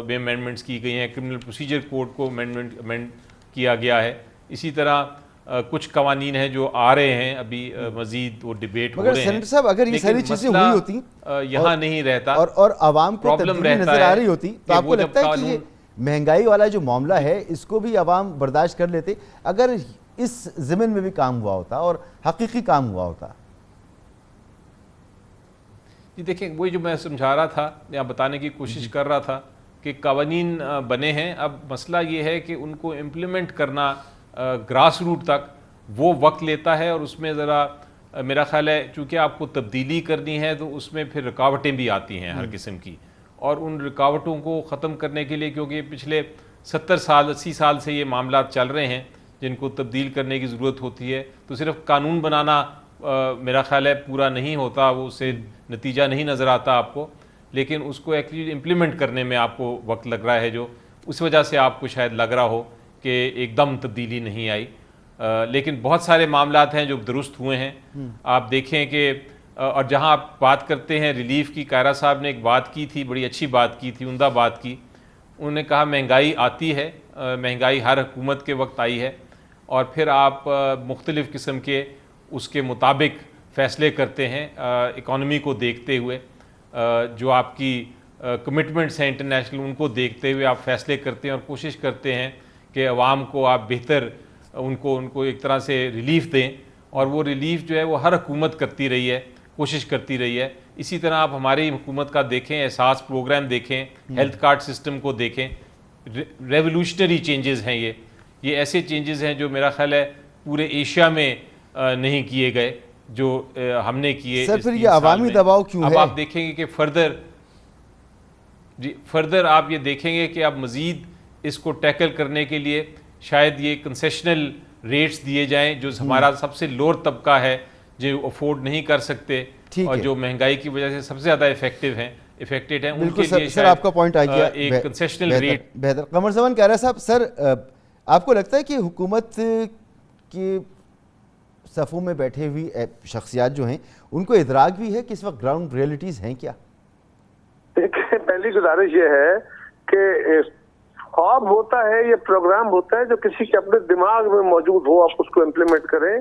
में अमेंडमेंट्स की गई हैं, क्रिमिनल प्रोसीजर कोड को अमेंड किया गया है। इसी तरह कुछ कवानीन हैं जो आ रहे हैं अभी मजीद, वो डिबेट हो रहे हैं। सेनेटर साहब, अगर ये सारी चीजें हुई होती यहाँ नहीं रहता और आवाम को तब्दीली नजर आ रही होती, तो आपको लगता है कि ये महंगाई वाला जो मामला है इसको भी आवाम बर्दाश्त कर लेते अगर इस ज़मीन में भी काम हुआ होता और हकीकी काम हुआ होता? जी देखिए, वही जो मैं समझा रहा था या बताने की कोशिश कर रहा था कि कवानीन बने हैं, अब मसला ये है कि उनको इम्प्लीमेंट करना ग्रास रूट तक वो वक्त लेता है, और उसमें ज़रा मेरा ख्याल है चूँकि आपको तब्दीली करनी है तो उसमें फिर रुकावटें भी आती हैं हर किस्म की, और उन रुकावटों को ख़त्म करने के लिए, क्योंकि पिछले 70 साल 80 साल से ये मामला चल रहे हैं जिनको तब्दील करने की ज़रूरत होती है, तो सिर्फ कानून बनाना मेरा ख्याल है पूरा नहीं होता, वो उससे नतीजा नहीं नज़र आता आपको, लेकिन उसको एक्चुअली इम्प्लीमेंट करने में आपको वक्त लग रहा है, जो उस वजह से आपको शायद लग रहा हो कि एकदम तब्दीली नहीं आई। लेकिन बहुत सारे मामलात हैं जो दुरुस्त हुए हैं। आप देखें कि और जहां आप बात करते हैं रिलीफ की, कायरा साहब ने एक बात की थी, बड़ी अच्छी बात की थी, उम्दा बात की। उन्होंने कहा महंगाई आती है, महंगाई हर हुकूमत के वक्त आई है, और फिर आप मुख्तलिफ़ किस्म के उसके मुताबिक फ़ैसले करते हैं इकॉनमी को देखते हुए, जो आपकी कमिटमेंट्स हैं इंटरनेशनल उनको देखते हुए आप फ़ैसले करते हैं और कोशिश करते हैं कि अवाम को आप बेहतर उनको एक तरह से रिलीफ दें, और वो रिलीफ जो है वो हर हुकूमत करती रही है, कोशिश करती रही है। इसी तरह आप हमारी हुकूमत का देखें, एहसास प्रोग्राम देखें, हेल्थ कार्ड सिस्टम को देखें, रेवोल्यूशनरी चेंजेस हैं ये ऐसे चेंजेस हैं जो मेरा ख्याल है पूरे एशिया में नहीं किए गए जो हमने किए। सर फिर ये अवामी दबाव क्यों है? अब आप देखेंगे कि फर्दर आप ये देखेंगे कि अब मज़ीद इसको टैकल करने के लिए शायद ये कंसेशनल रेट्स दिए जाएं, जो हमारा सबसे लोअर तबका है जो अफोर्ड नहीं कर सकते और जो महंगाई की वजह से सबसे ज़्यादा इफेक्टेड हैं उनके लिए सर आपका पॉइंट आ गया, एक कंसेशनल रेट बेहतर। कमर ज़मान कह रहा साहब, सर आपको लगता है कि हुकूमत की सफ़ों में बैठे हुई शख्सियात जो हैं उनको इदराक भी है कि इस वक्त ग्राउंड रियलिटीज़ हैं क्या? पहली गुजारिश ये है कि ख्वाब होता है, ये प्रोग्राम होता है जो किसी के अपने दिमाग में मौजूद हो, आप उसको इम्प्लीमेंट करें।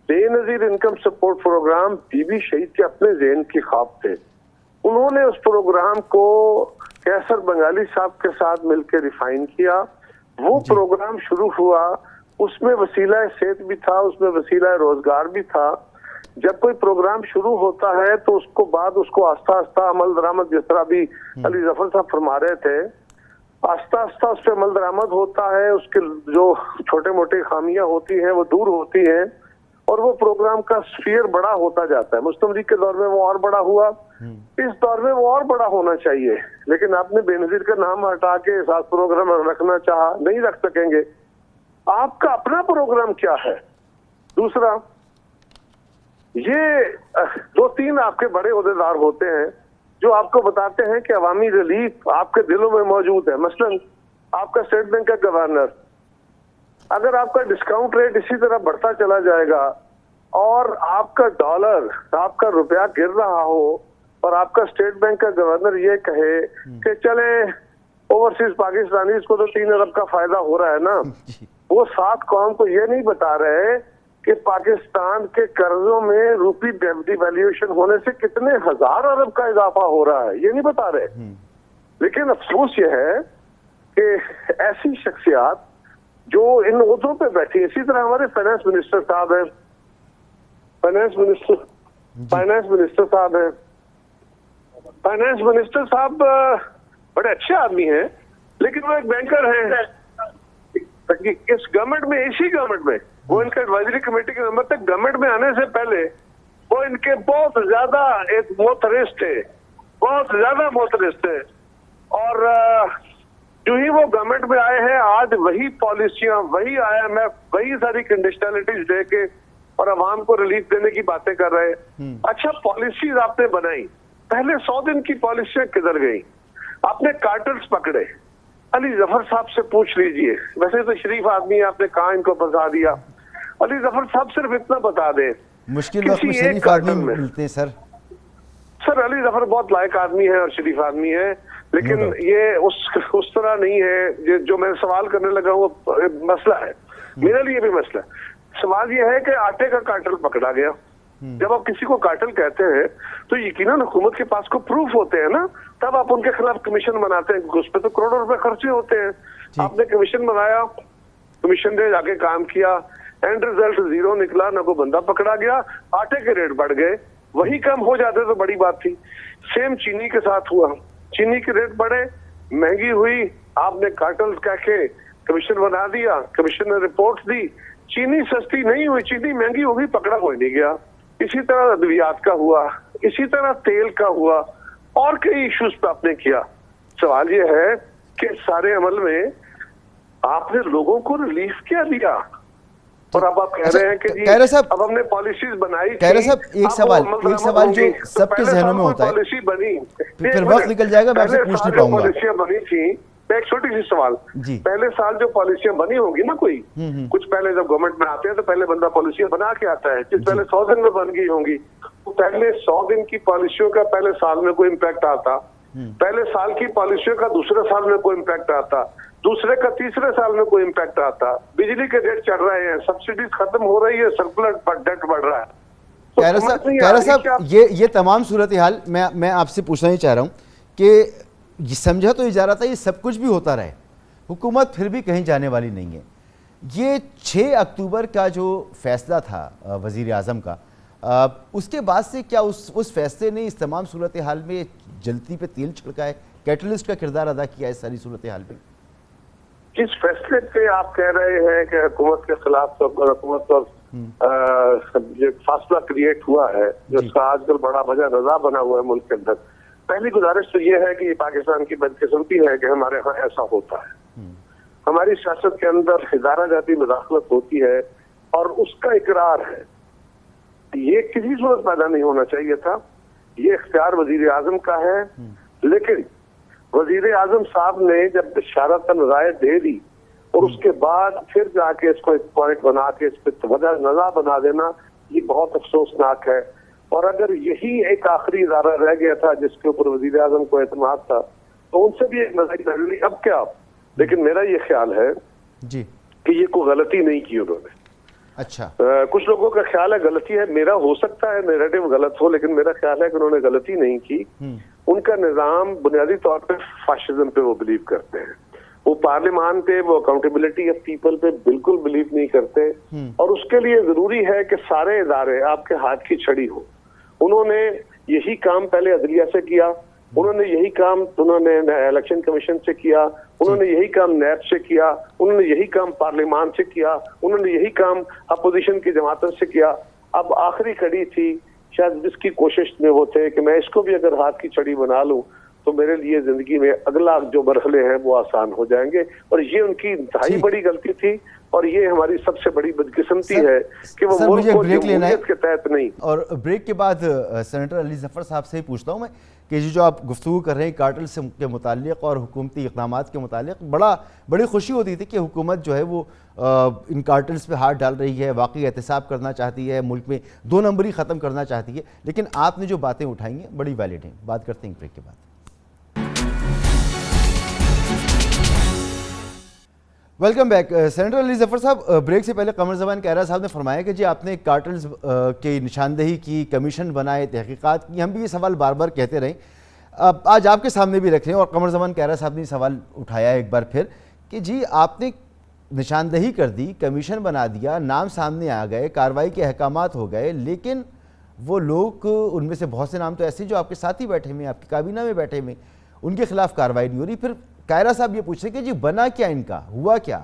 बेनजीर इनकम सपोर्ट प्रोग्राम बीबी शहीद के अपने ज़हन की ख्वाब थे। उन्होंने उस प्रोग्राम को कैसर बंगाली साहब के साथ मिलकर रिफाइन किया। वो प्रोग्राम शुरू हुआ, उसमें वसीला सेहत भी था, उसमें वसीला रोजगार भी था। जब कोई प्रोग्राम शुरू होता है तो उसको बाद उसको आस्ता आस्ता अमल दरामद, जिस तरह भी अली जफर साहब फरमा रहे थे, आस्ता आस्ता उस पर अमल दरामद होता है, उसके जो छोटे मोटे खामियां होती हैं वो दूर होती हैं और वो प्रोग्राम का स्फीयर बड़ा होता जाता है। मुस्तमरीक के दौर में वो और बड़ा हुआ, इस दौर में वो और बड़ा होना चाहिए, लेकिन आपने बेनजीर का नाम हटा के एहसास प्रोग्राम रखना चाहा, नहीं रख सकेंगे। आपका अपना प्रोग्राम क्या है? दूसरा, ये 2-3 आपके बड़े ओहदेदार होते हैं जो आपको बताते हैं कि अवामी रिलीफ आपके दिलों में मौजूद है। मसलन आपका स्टेट बैंक का गवर्नर, अगर आपका डिस्काउंट रेट इसी तरह बढ़ता चला जाएगा और आपका डॉलर, आपका रुपया गिर रहा हो और आपका स्टेट बैंक का गवर्नर ये कहे कि चले ओवरसीज पाकिस्तानी को तो 3 अरब का फायदा हो रहा है ना, वो 7 कौम को ये नहीं बता रहे कि पाकिस्तान के कर्जों में रूपी डिवैल्यूएशन होने से कितने हजार अरब का इजाफा हो रहा है, ये नहीं बता रहे। लेकिन अफसोस ये है कि ऐसी शख्सियात जो इन ओहदों पे बैठी है, इसी तरह हमारे फाइनेंस मिनिस्टर साहब हैं, फाइनेंस मिनिस्टर साहब बड़े अच्छे आदमी हैं, लेकिन वो एक बैंकर हैं। इस गवर्नमेंट में, इसी गवर्नमेंट में, वो इनके एडवाइजरी कमेटी के मेंबर थे। गवर्नमेंट में आने से पहले वो इनके बहुत ज्यादा एक मोहतरस थे, बहुत ज्यादा मोहतरस थे, और जो ही वो गवर्नमेंट में आए हैं आज वही पॉलिसियां, वही IMF, वही सारी कंडीशनलिटीज दे के और अवाम को रिलीफ देने की बातें कर रहे हैं। अच्छा, पॉलिसीज आपने बनाई, पहले 100 दिन की पॉलिसियां किधर गई? आपने कार्टल्स पकड़े, अली जफर साहब से पूछ लीजिए, वैसे तो शरीफ आदमी है, आपने कहा इनको फंसा दिया। अली जफर साहब सिर्फ इतना बता दे, मुश्किल वक्त में शरीफ आदमी मिलते हैं सर। अली जफर बहुत लायक आदमी है और शरीफ आदमी है, लेकिन ये उस तरह नहीं है जो मैं सवाल करने लगा हूँ। मसला है, मेरे लिए भी मसला है। सवाल ये है कि आटे का कार्टल पकड़ा गया। जब आप किसी को कार्टल कहते हैं तो यकीनन हुकूमत के पास को प्रूफ होते हैं ना, तब आप उनके खिलाफ कमीशन बनाते हैं, उस पर तो करोड़ों रुपए खर्चे होते हैं। आपने कमीशन बनाया, कमीशन ने जाके काम किया, एंड रिजल्ट 0 निकला, ना कोई बंदा पकड़ा गया, आटे के रेट बढ़ गए, वही कम हो जाते तो बड़ी बात थी। सेम चीनी के साथ हुआ, चीनी के रेट बढ़े, महंगी हुई, आपने कार्टल कह के कमीशन बना दिया, कमीशन ने रिपोर्ट दी, चीनी सस्ती नहीं हुई, चीनी महंगी हो गई, पकड़ा कोई नहीं गया। इसी तरह अद्वियात का हुआ, इसी तरह तेल का हुआ, और कई इश्यूज पे आपने किया। सवाल ये है कि सारे अमल में आपने लोगों को रिलीफ क्या दिया? और अब आप कह रहे हैं कि जी अब हमने पॉलिसीज बनाई। खैरा साहब, एक सवाल जो सबके जहनों में होता है, पॉलिसी बनी, फिर वक्त निकल जाएगा, मैं आपसे पूछ नहीं पाऊंगा। पॉलिसियां बनी थी, एक छोटी सी सवाल, पहले साल जो पॉलिसियां बनी होंगी ना, कोई कुछ पहले जब गवर्नमेंट में आते हैं तो पहले बंदा पॉलिसियां बना के आता है, जिस पहले 100 दिन में बन गई होंगी, तो पहले 100 दिन की पॉलिसियों का पहले साल में कोई इम्पैक्ट आता, पहले साल की पॉलिसियों का दूसरे साल में कोई इम्पैक्ट आता, दूसरे का तीसरे साल में कोई इम्पैक्ट आता। बिजली के रेट चढ़ रहे हैं, सब्सिडीज खत्म हो रही है, सर्कुलर डेट बढ़ रहा है। खैरा साहब, ये तमाम सूरत हाल मैं आपसे पूछना ही चाह रहा हूँ कि समझा तो ये जा रहा था ये सब कुछ भी होता रहे, हुकूमत फिर भी कहीं जाने वाली नहीं है। ये 6 अक्टूबर का जो फैसला था वज़ीर आज़म का, उसके बाद से क्या उस फैसले ने इस तमाम सूरत हाल में जलती पे तेल छिड़का है, कैटलिस्ट का किरदार अदा किया है इस सारी सूरत हाल में? किस फैसले पे आप कह रहे हैं कि हुकूमत के खिलाफ हुकूमत और जो फासला क्रिएट हुआ है, जिसका आजकल बड़ा वजह रजा बना हुआ है मुल्क के अंदर? पहली गुजारिश तो ये है कि ये पाकिस्तान की बदकिस्मती है कि हमारे यहाँ ऐसा होता है। हमारी सियासत के अंदर इदारा जाती मुदाखलत होती है और उसका इकरार है। ये किसी सूरत पैदा नहीं होना चाहिए था। ये इख्तियार वजीर आजम का है, लेकिन वजीर आजम साहब ने जब बिशारतन राय दे दी और उसके बाद फिर जाके इसको एक पॉइंट बना के इस पर वजह नजा बना देना, ये बहुत अफसोसनाक है। और अगर यही एक आखिरी इदारा रह गया था जिसके ऊपर वजीर आजम को एतमाद था, तो उनसे भी एक नजर डाली, अब क्या? लेकिन मेरा ये ख्याल है जी कि ये कोई गलती नहीं की उन्होंने। अच्छा, कुछ लोगों का ख्याल है गलती है, मेरा हो सकता है नैरेटिव गलत हो, लेकिन मेरा ख्याल है कि उन्होंने गलती नहीं की। उनका निजाम बुनियादी तौर पे फाशिज्म पे वो बिलीव करते हैं, वो पार्लियामान पे, वो अकाउंटेबिलिटी ऑफ पीपल पे बिल्कुल बिलीव नहीं करते, और उसके लिए जरूरी है कि सारे इदारे आपके हाथ की छड़ी हो। उन्होंने यही काम पहले अदलिया से किया, उन्होंने यही काम उन्होंने इलेक्शन कमीशन से किया, उन्होंने यही काम नैब से किया, उन्होंने यही काम पार्लियामान से किया, उन्होंने यही काम अपोजिशन की जमातों से किया। अब आखिरी कड़ी थी, शायद जिसकी कोशिश में वो थे कि मैं इसको भी अगर हाथ की छड़ी बना लूं तो मेरे लिए जिंदगी में अगला जो मरहले हैं वो आसान हो जाएंगे। और ये उनकी इंतहाई बड़ी गलती थी, और ये हमारी सबसे बड़ी बदकिस्मती है कि वो मुल्क को जमहूरियत के तहत नहीं। और ब्रेक के बाद सेनेटर अली जफर साहब से ही पूछता हूँ मैं कि जो आप गुफ्तगू कर रहे हैं कार्टेल से के मुतालिक और हुकूमती इक़दामात के मुतालिक, बड़ी खुशी होती थी कि हुकूमत जो है वो इन कार्टेल्स पे हाथ डाल रही है, वाकई एहतसाब करना चाहती है, मुल्क में 2 नंबरी ख़त्म करना चाहती है। लेकिन आपने जो बातें उठाई हैं बड़ी वैलिड हैं। बात करते हैं ब्रेक के बाद। Welcome back. Senator Ali Zafar साहब, ब्रेक से पहले कमर ज़मान कैरा साहब ने फरमाया कि जी आपने कार्टेल्स की निशानदेही की, कमीशन बनाए, तहकीकात की। हम भी ये सवाल बार बार कहते रहे, आज आपके सामने भी रख रहे हैं, और कमर ज़मान कैरा साहब ने सवाल उठाया एक बार फिर कि जी आपने निशानदेही कर दी, कमीशन बना दिया, नाम सामने आ गए, कार्रवाई के अहकामात हो गए, लेकिन वो लोग, उनमें से बहुत से नाम तो ऐसे जो आपके साथ ही बैठे हुए, आपकी काबीना में बैठे हुए, उनके खिलाफ कार्रवाई नहीं हो रही। फिर कायरा साहब ये पूछ रहे कि जी बना क्या, इनका हुआ क्या,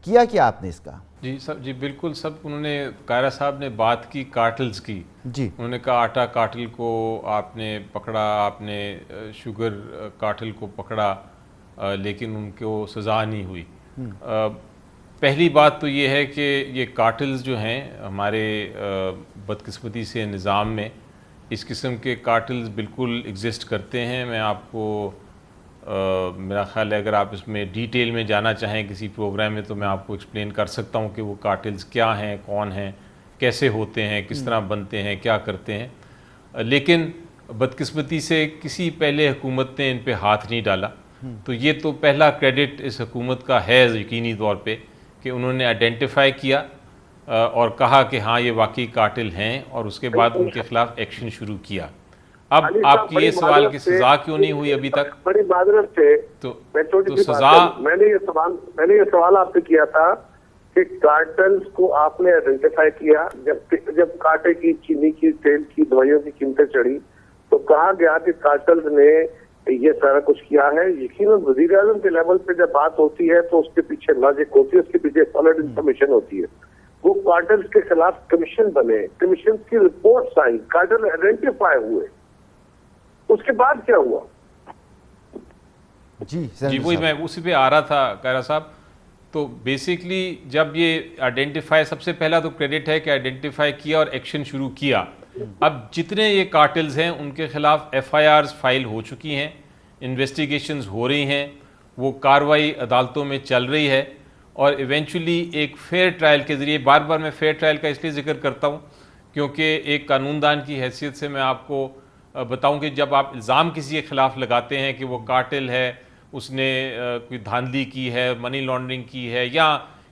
किया क्या आपने इसका? जी सब, जी बिल्कुल सब, उन्होंने कायरा साहब ने बात की कार्टल्स की जी। उन्होंने कहा आटा कार्टल को आपने पकड़ा, आपने शुगर कार्टल को पकड़ा, लेकिन उनको सज़ा नहीं हुई। पहली बात तो ये है कि ये कार्टल्स जो हैं हमारे बदकिस्मती से निज़ाम में, इस किस्म के कार्टल्स बिल्कुल एग्जिस्ट करते हैं। मैं आपको मेरा ख्याल है अगर आप इसमें डिटेल में जाना चाहें किसी प्रोग्राम में तो मैं आपको एक्सप्लेन कर सकता हूं कि वो कार्टेल्स क्या हैं, कौन हैं, कैसे होते हैं, किस तरह बनते हैं, क्या करते हैं। लेकिन बदकिस्मती से किसी पहले हुकूमत ने इन पे हाथ नहीं डाला। तो ये तो पहला क्रेडिट इस हुकूमत का है यकीनी तौर पे कि उन्होंने आइडेंटिफाई किया और कहा कि हाँ ये वाकई कार्टेल हैं, और उसके बाद उनके खिलाफ एक्शन शुरू किया। अब आपकी ये सवाल की सजा क्यों नहीं हुई अभी तक? बड़ी माजरत से तो सजा, मैंने ये सवाल आपसे किया था कि कार्टेल्स को आपने आइडेंटिफाई किया। जब कांटे की, चीनी की, तेल की, दवाइयों की कीमतें चढ़ी तो कहा गया कि कार्टेल्स ने ये सारा कुछ किया है। यकीनन वजीर आजम के लेवल पे जब बात होती है तो उसके पीछे लॉजिक होती है, उसके पीछे सॉलिड इंफॉर्मेशन होती है। वो कार्टल्स के खिलाफ कमीशन बने, कमीशन की रिपोर्ट्स आई, कार्टल आइडेंटिफाई हुए, उसके बाद क्या हुआ? जी वही मैं उसी पे आ रहा था कायरा साहब। तो बेसिकली जब ये आइडेंटिफाई, सबसे पहला तो क्रेडिट है कि आइडेंटिफाई किया और एक्शन शुरू किया। अब जितने ये कार्टल्स हैं उनके खिलाफ FIRs फाइल हो चुकी हैं, इन्वेस्टिगेशंस हो रही हैं, वो कार्रवाई अदालतों में चल रही है और इवेंचुअली एक फेयर ट्रायल के ज़रिए, बार बार मैं फेयर ट्रायल का इसलिए जिक्र करता हूँ क्योंकि एक कानूनदान की हैसियत से मैं आपको बताऊं कि जब आप इल्ज़ाम किसी के ख़िलाफ़ लगाते हैं कि वो कार्टेल है, उसने कोई धांधली की है, मनी लॉन्ड्रिंग की है या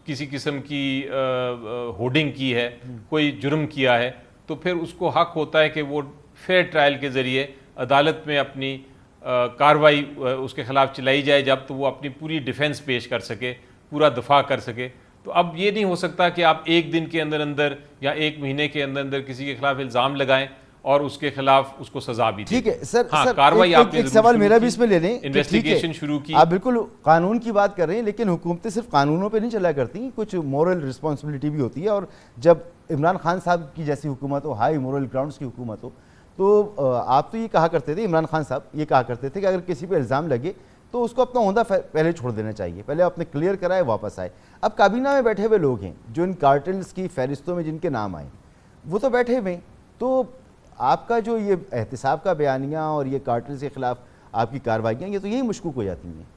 किसी किस्म की होर्डिंग की है, कोई जुर्म किया है, तो फिर उसको हक होता है कि वो फेयर ट्रायल के ज़रिए अदालत में अपनी कार्रवाई उसके ख़िलाफ़ चलाई जाए, जब तो वो अपनी पूरी डिफेंस पेश कर सके, पूरा दफा कर सके। तो अब ये नहीं हो सकता कि आप एक दिन के अंदर अंदर या एक महीने के अंदर अंदर किसी के खिलाफ इल्ज़ाम लगाएं और उसके खिलाफ उसको सजा भी। ठीक है सर, हाँ, सर कार्रवाई एक सवाल मेरा भी इसमें ले लें। इन्वेस्टिगेशन शुरू की, आप बिल्कुल कानून की बात कर रहे हैं, लेकिन हुकूमतें सिर्फ कानूनों पे नहीं चला करती, कुछ मोरल रिस्पॉन्सिबिलिटी भी होती है। और जब इमरान खान साहब की जैसी हुकूमत हो, हाई मोरल ग्राउंड्स की हुकूमत हो, तो आप तो ये कहा करते थे, इमरान खान साहब ये कहा करते थे कि अगर किसी पे इल्ज़ाम लगे तो उसको अपना ओहदा पहले छोड़ देना चाहिए, पहले अपने क्लियर कराए वापस आए। अब काबीना में बैठे हुए लोग हैं जो इन कार्टेल्स की फहरिस्तों में जिनके नाम आए, वो तो बैठे हुए हैं। तो आपका जो ये एहतिसाब का बयानिया और ये कार्टेल्स के खिलाफ आपकी कार्रवाइयाँ, ये तो यही मुश्कुक हो जाती हैं।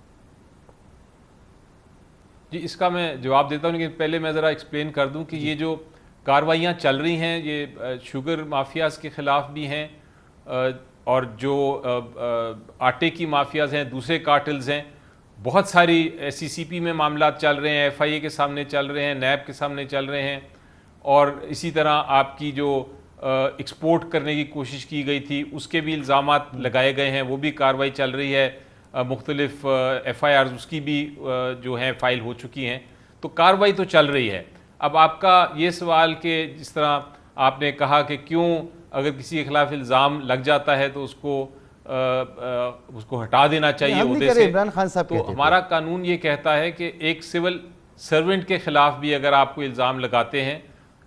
जी इसका मैं जवाब देता हूँ, लेकिन पहले मैं ज़रा एक्सप्लेन कर दूँ कि ये जो कार्रवाइयाँ चल रही हैं ये शुगर माफियाज़ के ख़िलाफ़ भी हैं और जो आटे की माफियाज़ हैं, दूसरे कार्टल्स हैं, बहुत सारी SCCP में मामला चल रहे हैं, FIA के सामने चल रहे हैं, NAB के सामने चल रहे हैं। और इसी तरह आपकी जो एक्सपोर्ट करने की कोशिश की गई थी उसके भी इल्ज़ामात लगाए गए हैं, वो भी कार्रवाई चल रही है। मुख्तलिफ FIRs उसकी भी जो हैं फ़ाइल हो चुकी हैं, तो कार्रवाई तो चल रही है। अब आपका ये सवाल कि जिस तरह आपने कहा कि क्यों अगर किसी के खिलाफ इल्ज़ाम लग जाता है तो उसको हटा देना चाहिए ओहदे से, इमरान खान साहब तो हमारा कानून ये कहता है कि एक सिविल सर्वेंट के खिलाफ भी अगर आपको इल्ज़ाम लगाते हैं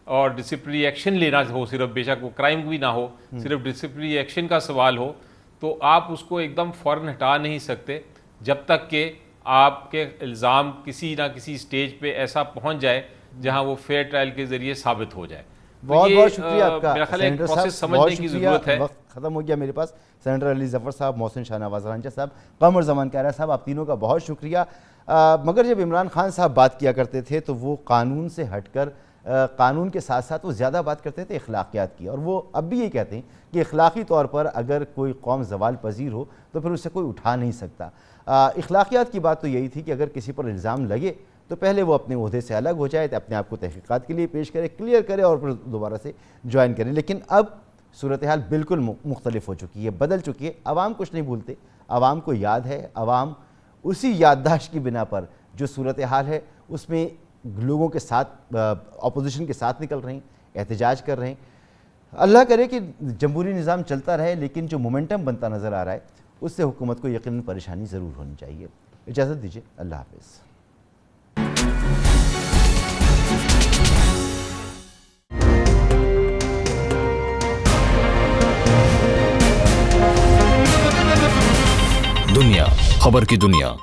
और डिसिप्लिनरी एक्शन लेना हो, सिर्फ बेशक वो क्राइम भी ना हो, सिर्फ डिसिप्लिनरी एक्शन का सवाल हो, तो आप उसको एकदम फ़ौरन हटा नहीं सकते जब तक कि आपके इल्ज़ाम किसी ना किसी स्टेज पे ऐसा पहुंच जाए जहां वो फेयर ट्रायल के ज़रिए साबित हो जाए। बहुत बहुत शुक्रिया आपका मेरा ख्याल है प्रोसेस समझने की ज़रूरत है। वक्त ख़त्म हो गया मेरे पास। सेनेटर अली ज़फ़र साहब, मोहसिन शाहनवाज रांझा साहब, कमर ज़मान कायरा साहब, आप तीनों का बहुत शुक्रिया। मगर जब इमरान खान साहब बात किया करते थे तो वो कानून से हटकर कानून के साथ साथ वो ज़्यादा बात करते थे अखलाकियात की, और वो अब भी ये कहते हैं कि अखलाकी तौर पर अगर कोई कौम ज़वाल पजीर हो तो फिर उससे कोई उठा नहीं सकता। अखलाकियात की बात तो यही थी कि अगर किसी पर इल्ज़ाम लगे तो पहले वो अपने ओहदे से अलग हो जाए, तो अपने आप को तहक़ीक़ात के लिए पेश करे, क्लियर करे और फिर दोबारा से ज्वाइन करे। लेकिन अब सूरत हाल बिल्कुल मुख्तलिफ हो चुकी है, बदल चुकी है। अवाम कुछ नहीं भूलते, अवाम को याद है, अवाम उसी याददाश्त की बिना पर जो सूरत हाल है उसमें लोगों के साथ, अपोजिशन के साथ निकल रहे हैं, एहतजाज कर रहे हैं। अल्लाह करे कि जमहूरी निज़ाम चलता रहे, लेकिन जो मोमेंटम बनता नज़र आ रहा है उससे हुकूमत को यकीनन परेशानी ज़रूर होनी चाहिए। इजाज़त दीजिए, अल्लाह हाफ़िज़। दुनिया खबर की दुनिया।